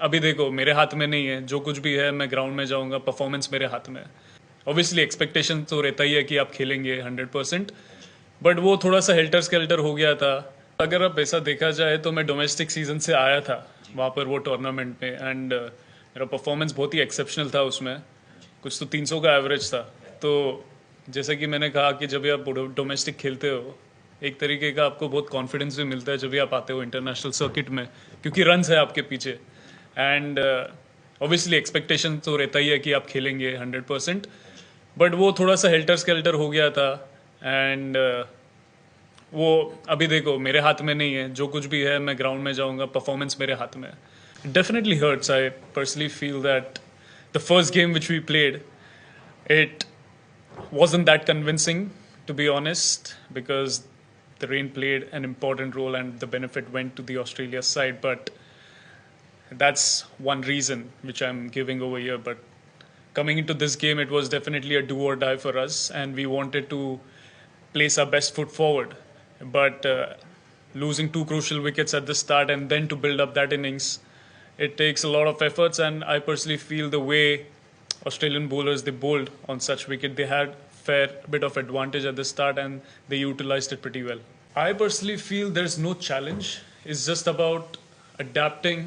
अभी देखो मेरे हाथ में नहीं है, जो कुछ भी है मैं ग्राउंड में जाऊंगा, परफॉर्मेंस मेरे हाथ में है। ऑब्वियसली एक्सपेक्टेशन तो रहता ही है कि आप खेलेंगे 100%, बट वो थोड़ा सा हेल्टर स्केल्टर हो गया था। अगर अब ऐसा देखा जाए तो मैं डोमेस्टिक सीजन से आया था वहाँ पर वो टूर्नामेंट में, एंड मेरा परफॉर्मेंस बहुत ही एक्सेप्शनल था उसमें। कुछ तो 300 का एवरेज था। तो जैसे कि मैंने कहा कि जब भी आप डोमेस्टिक खेलते हो, एक तरीके का आपको बहुत कॉन्फिडेंस भी मिलता है जब भी आप आते हो इंटरनेशनल सर्किट में, क्योंकि रन्स है आपके पीछे। एंड ऑब्वियसली एक्सपेक्टेशन तो रहता ही है कि आप खेलेंगे 100%, बट वो थोड़ा सा हेल्टर स्केल्टर हो गया था। एंड वो अभी देखो मेरे हाथ में नहीं है, जो कुछ भी है मैं ग्राउंड में जाऊंगा, परफॉर्मेंस मेरे हाथ में है। Definitely hurts. I personally feel that the first game which we played, it wasn't that convincing, to be honest, because the rain played an important role and the benefit went to the Australia side. But that's one reason which I'm giving over here. But coming into this game, it was definitely a do or die for us, and we wanted to place our best foot forward. But losing two crucial wickets at the start and then to build up that innings, it takes a lot of efforts. And I personally feel the way Australian bowlers they bowled on such wicket, they had fair bit of advantage at the start and they utilized it pretty well. I personally feel there's no challenge. It's just about adapting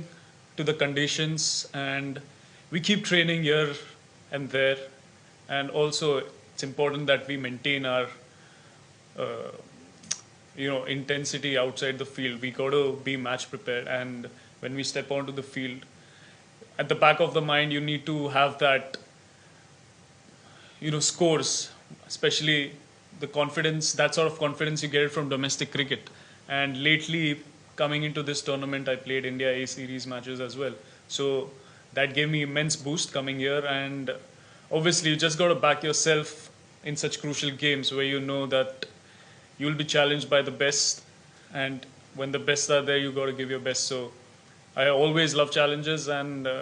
to the conditions, and we keep training here and there. And also it's important that we maintain our intensity outside the field. We got to be match prepared, and when we step onto the field, at the back of the mind you need to have that scores, especially the confidence, that sort of confidence you get from domestic cricket. And lately coming into this tournament I played India A series matches as well, so that gave me immense boost coming here. And obviously you just got to back yourself in such crucial games where you know that you will be challenged by the best, and when the best are there you got to give your best. So I always love challenges, and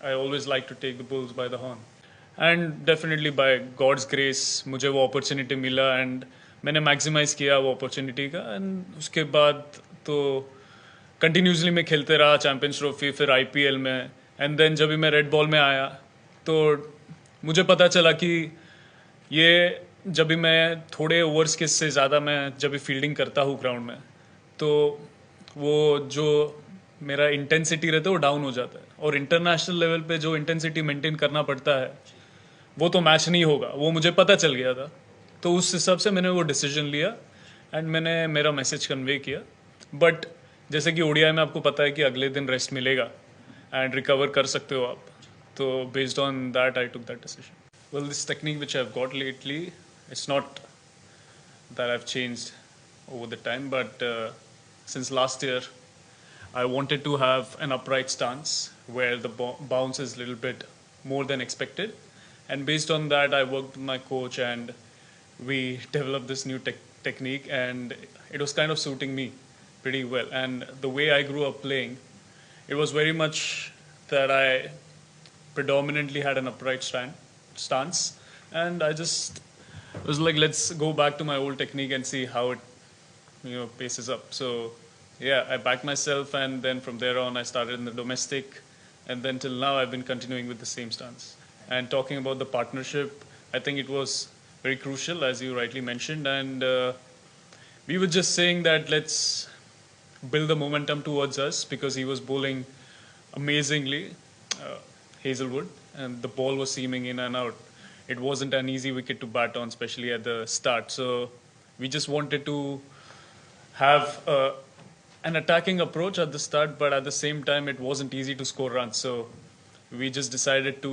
I always like to take the bulls by the horn. And definitely by God's grace मुझे वो opportunity मिला, and मैंने maximise किया वो opportunity का। And उसके बाद तो कंटिन्यूसली मैं खेलते रहा चैम्पियंस ट्रॉफी, फिर आईपीएल में। एंड देन जब भी मैं रेड बॉल में आया तो मुझे पता चला कि ये जब भी मैं थोड़े ओवर्स के से ज़्यादा मैं जब भी फील्डिंग करता हूँ ग्राउंड में, तो वो जो मेरा इंटेंसिटी रहता है वो डाउन हो जाता है। और इंटरनेशनल लेवल पे जो इंटेंसिटी मेंटेन करना पड़ता है वो तो मैच नहीं होगा, वो मुझे पता चल गया था। तो उस हिसाब से मैंने वो डिसीजन लिया एंड मैंने मेरा मैसेज कन्वे किया। बट जैसे कि ओडीआई में आपको पता है कि अगले दिन रेस्ट मिलेगा एंड रिकवर कर सकते हो आप, तो based on that I took that decision. Well, this technique which I have got lately, it's not that I have changed over the time, but since last year I wanted to have an upright stance where the bounce is a little bit more than expected, and based on that I worked with my coach and we developed this new technique, and it was kind of suiting me pretty well. And the way I grew up playing, it was very much that I predominantly had an upright stance, and I just was like, let's go back to my old technique and see how it paces up. So yeah, I backed myself, and then from there on I started in the domestic, and then till now I've been continuing with the same stance. And talking about the partnership, I think it was very crucial, as you rightly mentioned, and we were just saying that let's build the momentum towards us, because he was bowling amazingly, Hazelwood, and the ball was seaming in and out. It wasn't an easy wicket to bat on, especially at the start. So we just wanted to have an attacking approach at the start, but at the same time it wasn't easy to score runs. So we just decided to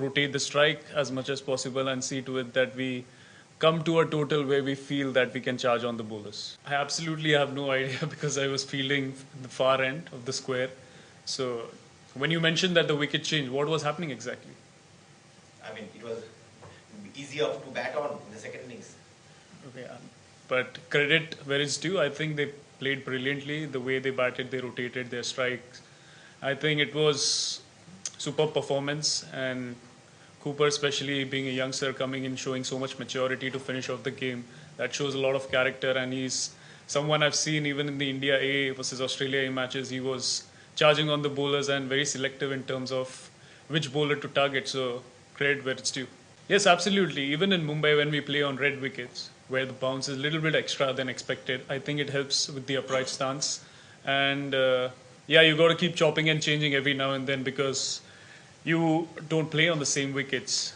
rotate the strike as much as possible and see to it that we come to a total where we feel that we can charge on the bowlers. I absolutely have no idea because I was fielding the far end of the square. So when you mentioned that the wicket changed, what was happening exactly? I mean, it was easier to bat on in the second innings. Okay, but credit where it's due. I think they played brilliantly. The way they batted, they rotated their strikes. I think it was superb performance, and Cooper, especially being a youngster coming in, showing so much maturity to finish off the game, that shows a lot of character. And he's someone I've seen even in the India A versus Australia A matches. He was charging on the bowlers and very selective in terms of which bowler to target. So credit where it's due. Yes, absolutely. Even in Mumbai, when we play on red wickets, where the bounce is a little bit extra than expected, I think it helps with the upright stance. And yeah, you got to keep chopping and changing every now and then because you don't play on the same wickets.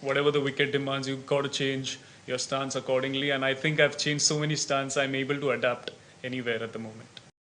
Whatever the wicket demands, you've got to change your stance accordingly. And I think I've changed so many stances, I'm able to adapt anywhere at the moment.